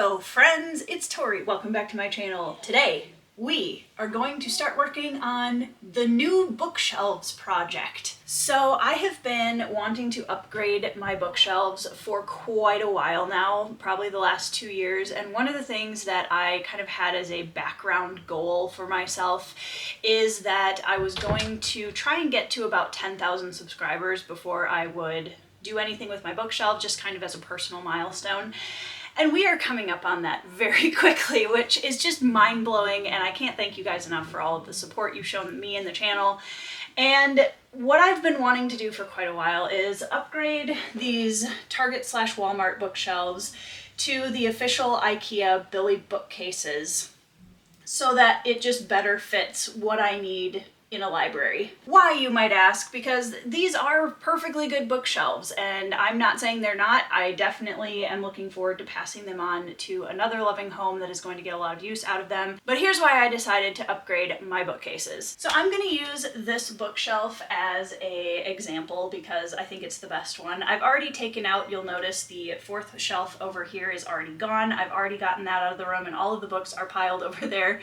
Hello friends, it's Tori. Welcome back to my channel. Today we are going to start working on the new bookshelves project. So I have been wanting to upgrade my bookshelves for quite a while now, probably the last 2 years, and one of the things that I kind of had as a background goal for myself is that I was going to try and get to about 10,000 subscribers before I would do anything with my bookshelf, just kind of as a personal milestone. And we are coming up on that very quickly, which is just mind-blowing, and I can't thank you guys enough for all of the support you've shown me and the channel. And what I've been wanting to do for quite a while is upgrade these Target/Walmart bookshelves to the official IKEA Billy bookcases so that it just better fits what I need in a library. Why, you might ask? Because these are perfectly good bookshelves, and I'm not saying they're not. I definitely am looking forward to passing them on to another loving home that is going to get a lot of use out of them. But here's why I decided to upgrade my bookcases. So I'm going to use this bookshelf as an example because I think it's the best one. I've already taken out, you'll notice the fourth shelf over here is already gone. I've already gotten that out of the room and all of the books are piled over there.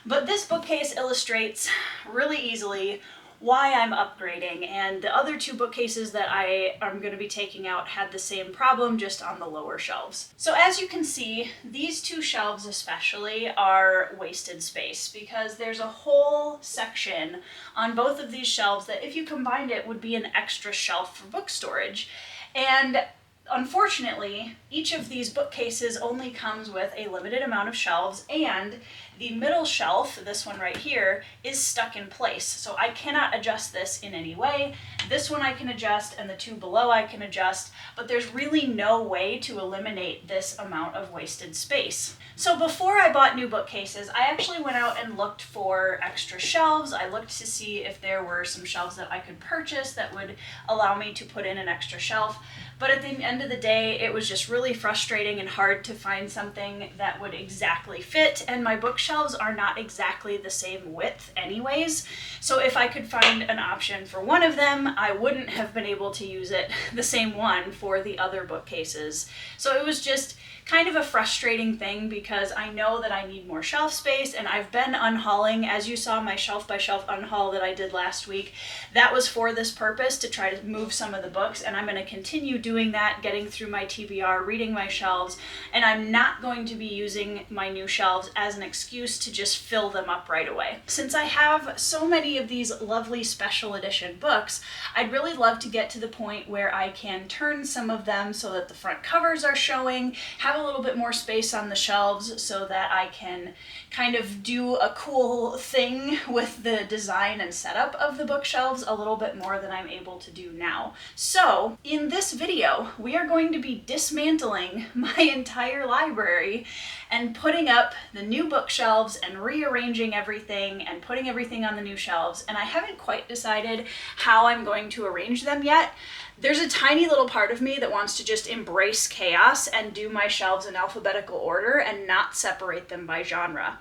But this bookcase illustrates really easily why I'm upgrading, and the other two bookcases that I am going to be taking out had the same problem, just on the lower shelves. So as you can see, these two shelves especially are wasted space because there's a whole section on both of these shelves that if you combined it would be an extra shelf for book storage. And unfortunately, each of these bookcases only comes with a limited amount of shelves, and the middle shelf, this one right here, is stuck in place. So I cannot adjust this in any way. This one I can adjust, and the two below I can adjust, but there's really no way to eliminate this amount of wasted space. So before I bought new bookcases, I actually went out and looked for extra shelves. I looked to see if there were some shelves that I could purchase that would allow me to put in an extra shelf. But at the end of the day, it was just really frustrating and hard to find something that would exactly fit, and my bookshelves are not exactly the same width anyways. So if I could find an option for one of them, I wouldn't have been able to use it, the same one, for the other bookcases. So it was just kind of a frustrating thing because I know that I need more shelf space, and I've been unhauling. As you saw my shelf by shelf unhaul that I did last week, that was for this purpose, to try to move some of the books, and I'm going to continue doing that, getting through my TBR, reading my shelves, and I'm not going to be using my new shelves as an excuse to just fill them up right away. Since I have so many of these lovely special edition books, I'd really love to get to the point where I can turn some of them so that the front covers are showing, have a little bit more space on the shelves so that I can kind of do a cool thing with the design and setup of the bookshelves a little bit more than I'm able to do now. So in this video, we are going to be dismantling my entire library and putting up the new bookshelves and rearranging everything and putting everything on the new shelves. And I haven't quite decided how I'm going to arrange them yet. There's a tiny little part of me that wants to just embrace chaos and do my shelves in alphabetical order and not separate them by genre.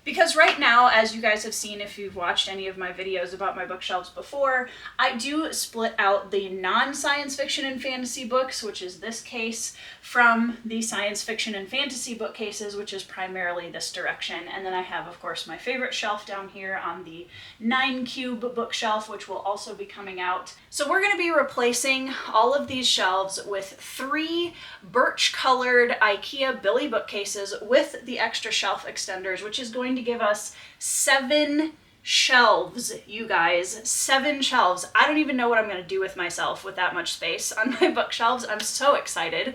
Because right now, as you guys have seen if you've watched any of my videos about my bookshelves before, I do split out the non-science fiction and fantasy books, which is this case, from the science fiction and fantasy bookcases, which is primarily this direction. And then I have, of course, my favorite shelf down here on the 9-cube bookshelf, which will also be coming out. So we're going to be replacing all of these shelves with 3 birch-colored IKEA Billy bookcases with the extra shelf extenders, which is going to give us 7 shelves, you guys. 7 shelves. I don't even know what I'm going to do with myself with that much space on my bookshelves. I'm so excited.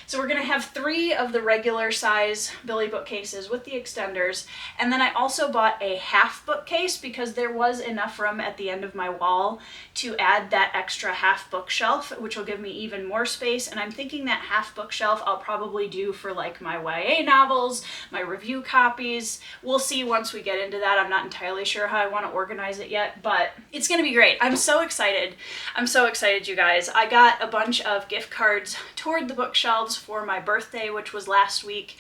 So we're going to have 3 of the regular size Billy bookcases with the extenders, and then I also bought a half bookcase because there was enough room at the end of my wall to add that extra half bookshelf, which will give me even more space. And I'm thinking that half bookshelf I'll probably do for like my YA novels, my review copies. We'll see once we get into that. I'm not entirely sure how I want to organize it yet, but it's going to be great. I'm so excited. I'm so excited, you guys. I got a bunch of gift cards toward the bookshelves Bookshelves for my birthday, which was last week,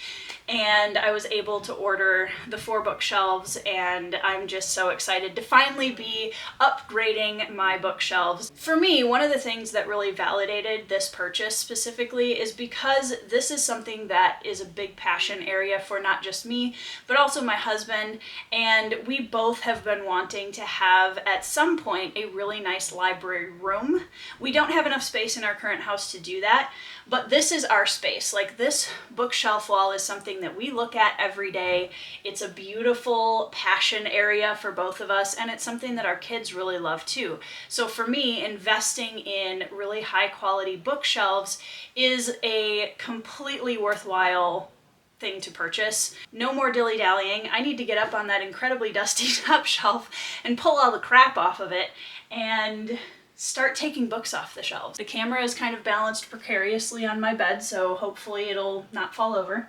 and I was able to order the 4 bookshelves, and I'm just so excited to finally be upgrading my bookshelves. For me, one of the things that really validated this purchase specifically is because this is something that is a big passion area for not just me, but also my husband, and we both have been wanting to have at some point a really nice library room. We don't have enough space in our current house to do that, but this is our space. Like, this bookshelf wall is something that we look at every day. It's a beautiful passion area for both of us, and it's something that our kids really love too. So for me, investing in really high quality bookshelves is a completely worthwhile thing to purchase. No more dilly-dallying. I need to get up on that incredibly dusty top shelf and pull all the crap off of it and start taking books off the shelves. The camera is kind of balanced precariously on my bed, so hopefully it'll not fall over.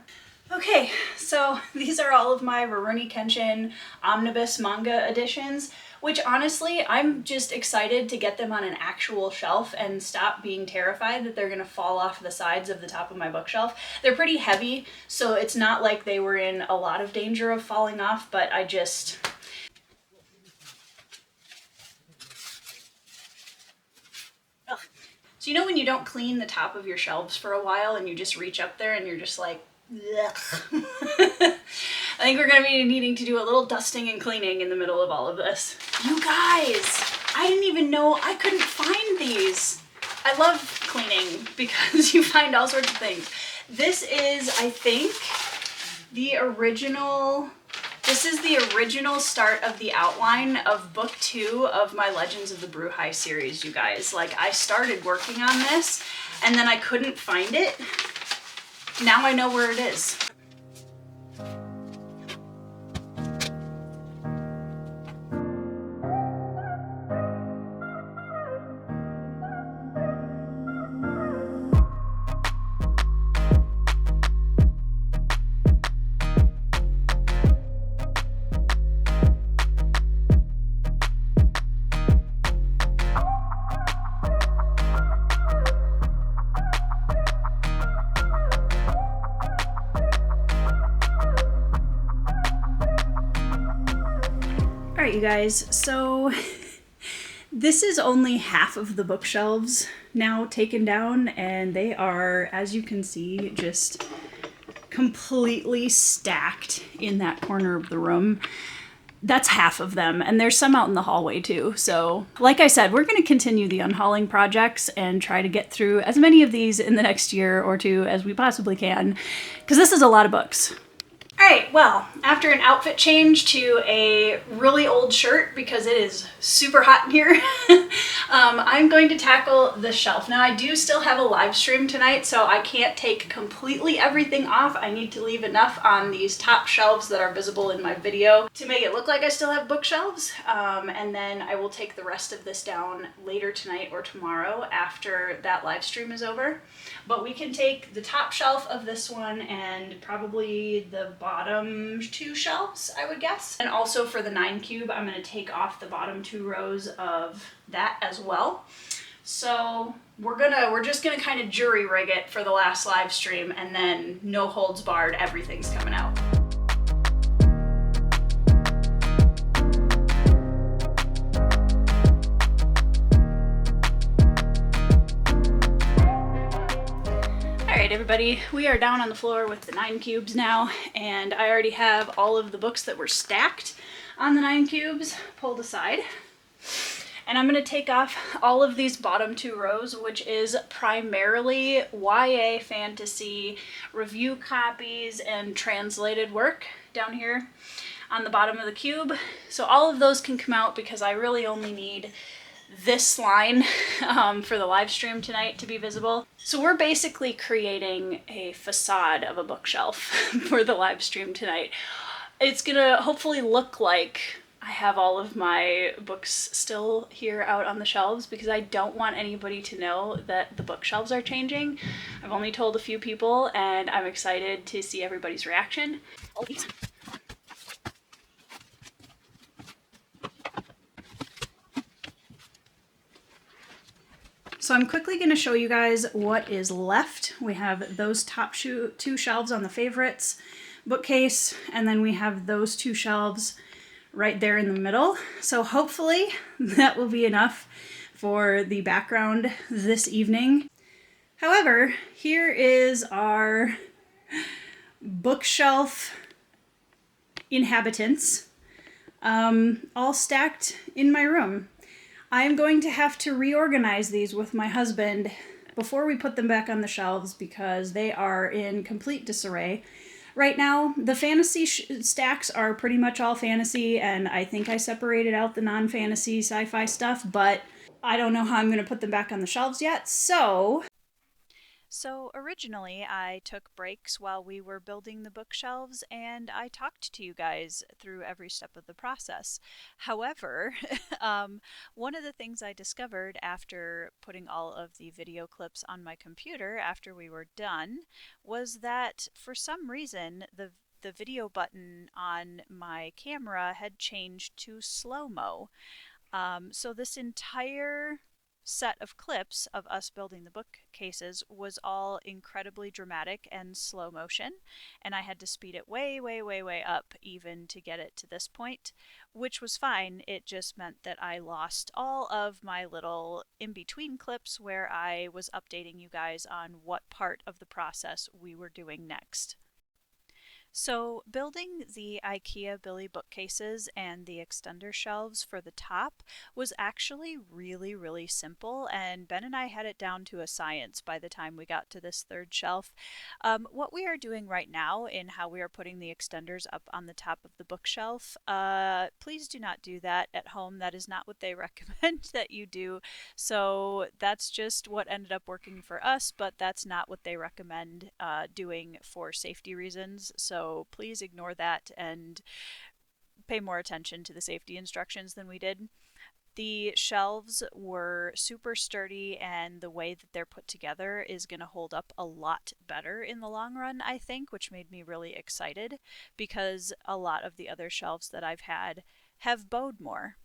Okay, so these are all of my Rurouni Kenshin omnibus manga editions, which honestly, I'm just excited to get them on an actual shelf and stop being terrified that they're gonna fall off the sides of the top of my bookshelf. They're pretty heavy, so it's not like they were in a lot of danger of falling off, but I just... Ugh. So you know when you don't clean the top of your shelves for a while and you just reach up there and you're just like, ugh. I think we're gonna be needing to do a little dusting and cleaning in the middle of all of this. You guys, I didn't even know I couldn't find these. I love cleaning because you find all sorts of things. This is, I think, the original... This is the original start of the outline of book 2 of my Legends of the Bruhai series, you guys. Like, I started working on this and then I couldn't find it. Now I know where it is. Alright, you guys, so this is only half of the bookshelves now taken down, and they are, as you can see, just completely stacked in that corner of the room. That's half of them, and there's some out in the hallway too. So, like I said, we're going to continue the unhauling projects and try to get through as many of these in the next year or two as we possibly can, because this is a lot of books. Alright, well, after an outfit change to a really old shirt because it is super hot in here, I'm going to tackle the shelf. Now, I do still have a live stream tonight, so I can't take completely everything off. I need to leave enough on these top shelves that are visible in my video to make it look like I still have bookshelves, and then I will take the rest of this down later tonight or tomorrow after that live stream is over. But we can take the top shelf of this one and probably the bottom 2 shelves, I would guess. And also for the 9 cube, I'm going to take off the bottom 2 rows of that as well. So we're just gonna kind of jury rig it for the last live stream, and then no holds barred, everything's coming out. Alright everybody, we are down on the floor with the 9 cubes now, and I already have all of the books that were stacked on the 9 cubes pulled aside. And I'm going to take off all of these bottom 2 rows, which is primarily YA fantasy review copies and translated work down here on the bottom of the cube. So all of those can come out because I really only need this line for the live stream tonight to be visible. So we're basically creating a facade of a bookshelf for the live stream tonight. It's gonna hopefully look like I have all of my books still here out on the shelves because I don't want anybody to know that the bookshelves are changing. I've only told a few people and I'm excited to see everybody's reaction. So I'm quickly going to show you guys what is left. We have those top two shelves on the favorites bookcase, and then we have those two shelves right there in the middle. So hopefully that will be enough for the background this evening. However, here is our bookshelf inhabitants, all stacked in my room. I'm going to have to reorganize these with my husband before we put them back on the shelves because they are in complete disarray. Right now, the fantasy stacks are pretty much all fantasy, and I think I separated out the non-fantasy sci-fi stuff, but I don't know how I'm going to put them back on the shelves yet, So originally I took breaks while we were building the bookshelves and I talked to you guys through every step of the process. However, one of the things I discovered after putting all of the video clips on my computer after we were done was that for some reason the video button on my camera had changed to slow-mo. So this entire set of clips of us building the bookcases was all incredibly dramatic and slow motion, and I had to speed it way, way, way, way up even to get it to this point, which was fine. It just meant that I lost all of my little in-between clips where I was updating you guys on what part of the process we were doing next. So building the IKEA Billy bookcases and the extender shelves for the top was actually really, really simple, and Ben and I had it down to a science by the time we got to this third shelf. What we are doing right now in how we are putting the extenders up on the top of the bookshelf, please do not do that at home. That is not what they recommend that you do. So that's just what ended up working for us, but that's not what they recommend doing for safety reasons. So please ignore that and pay more attention to the safety instructions than we did. The shelves were super sturdy, and the way that they're put together is going to hold up a lot better in the long run, I think, which made me really excited because a lot of the other shelves that I've had have bowed more.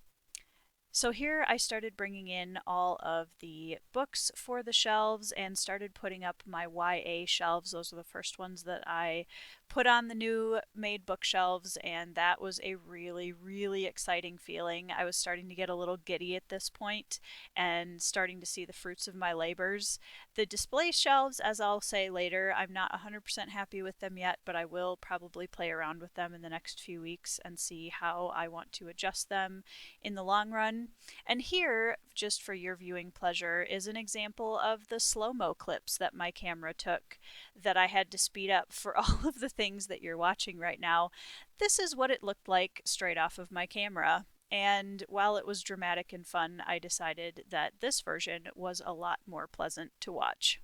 So here I started bringing in all of the books for the shelves and started putting up my YA shelves. Those are the first ones that I put on the new made bookshelves, and that was a really, really exciting feeling. I was starting to get a little giddy at this point and starting to see the fruits of my labors. The display shelves, as I'll say later, I'm not 100% happy with them yet, but I will probably play around with them in the next few weeks and see how I want to adjust them in the long run. And here, just for your viewing pleasure, is an example of the slow-mo clips that my camera took that I had to speed up for all of the things that you're watching right now. This is what it looked like straight off of my camera. And while it was dramatic and fun, I decided that this version was a lot more pleasant to watch.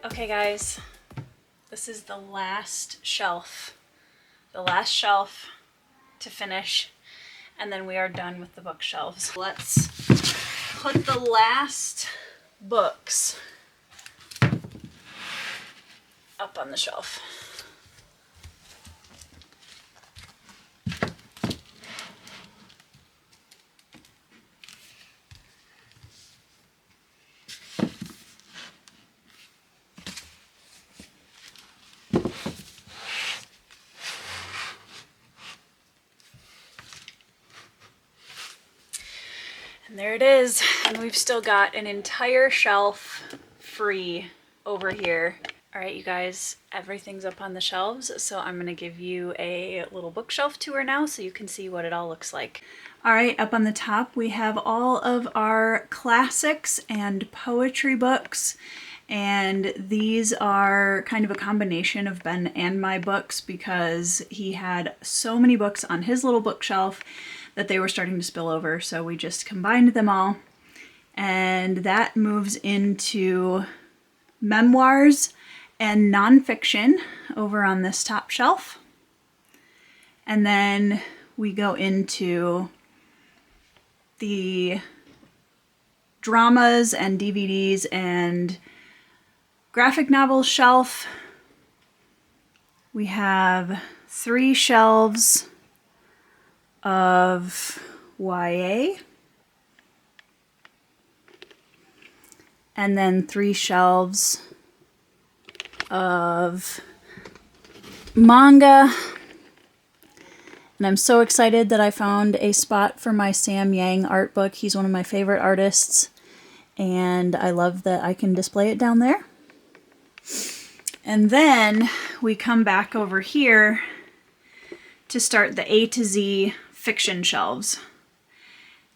Okay guys, this is the last shelf to finish, and then we are done with the bookshelves. Let's put the last books up on the shelf. And there it is. And we've still got an entire shelf free over here. All right, you guys, everything's up on the shelves, so I'm gonna give you a little bookshelf tour now so you can see what it all looks like. All right, up on the top we have all of our classics and poetry books, and these are kind of a combination of Ben and my books because he had so many books on his little bookshelf that they were starting to spill over, so we just combined them all. And that moves into memoirs and nonfiction over on this top shelf. And then we go into the dramas and DVDs and graphic novels shelf. We have 3 shelves of YA, and then 3 shelves of manga. And I'm so excited that I found a spot for my Sam Yang art book. He's one of my favorite artists, and I love that I can display it down there. And then we come back over here to start the A to Z fiction shelves.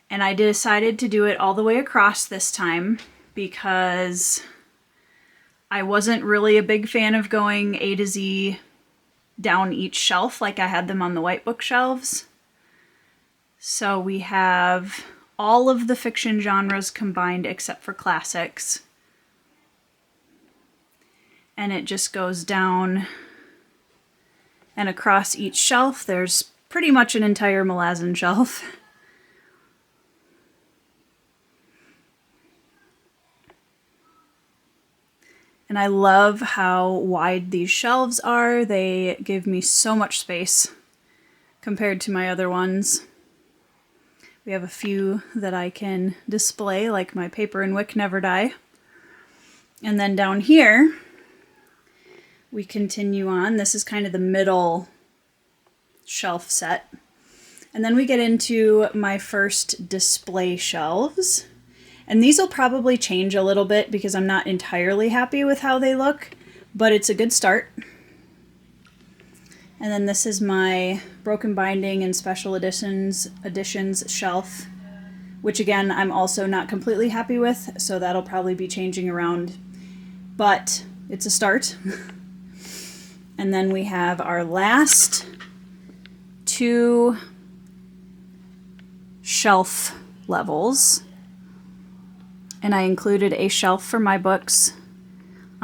And I decided to do it all the way across this time because I wasn't really a big fan of going A to Z down each shelf like I had them on the white bookshelves. So we have all of the fiction genres combined except for classics. And it just goes down and across each shelf. There's pretty much an entire Malazan shelf. And I love how wide these shelves are. They give me so much space compared to my other ones. We have a few that I can display, like my Paper and Wick Never Die. And then down here, we continue on. This is kind of the middle shelf set. And then we get into my first display shelves. And these will probably change a little bit because I'm not entirely happy with how they look, but it's a good start. And then this is my broken binding and special editions shelf, which again, I'm also not completely happy with, so that'll probably be changing around, but it's a start. And then we have our last 2 shelf levels. And I included a shelf for my books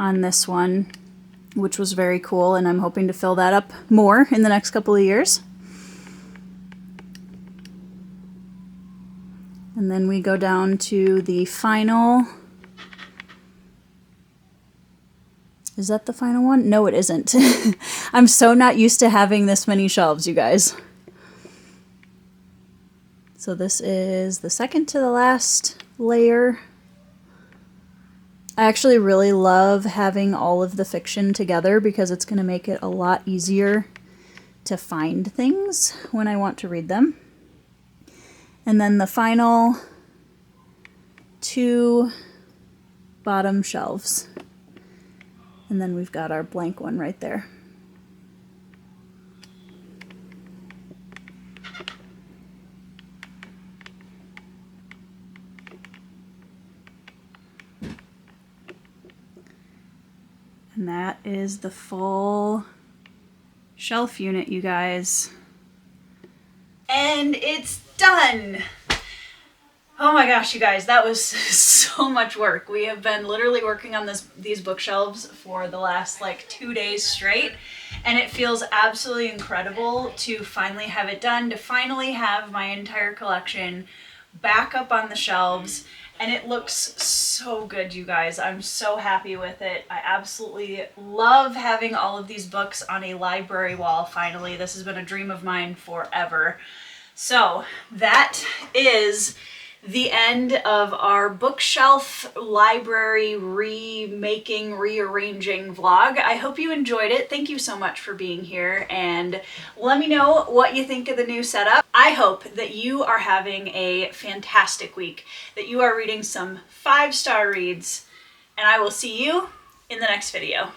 on this one, which was very cool, and I'm hoping to fill that up more in the next couple of years. And then we go down to the final. Is that the final one? No, it isn't. I'm so not used to having this many shelves, you guys. So this is the second to the last layer. I actually really love having all of the fiction together because it's going to make it a lot easier to find things when I want to read them. And then the final 2 bottom shelves. And then we've got our blank one right there. And that is the full shelf unit, you guys. And it's done! Oh my gosh, you guys, that was so much work. We have been literally working on these bookshelves for the last like 2 days straight, and it feels absolutely incredible to finally have it done, to finally have my entire collection back up on the shelves. And it looks so good, you guys. I'm so happy with it. I absolutely love having all of these books on a library wall finally. This has been a dream of mine forever. So that is the end of our bookshelf library rearranging vlog. I hope you enjoyed it. Thank you so much for being here, and let me know what you think of the new setup. I hope that you are having a fantastic week, that you are reading some 5-star reads, and I will see you in the next video.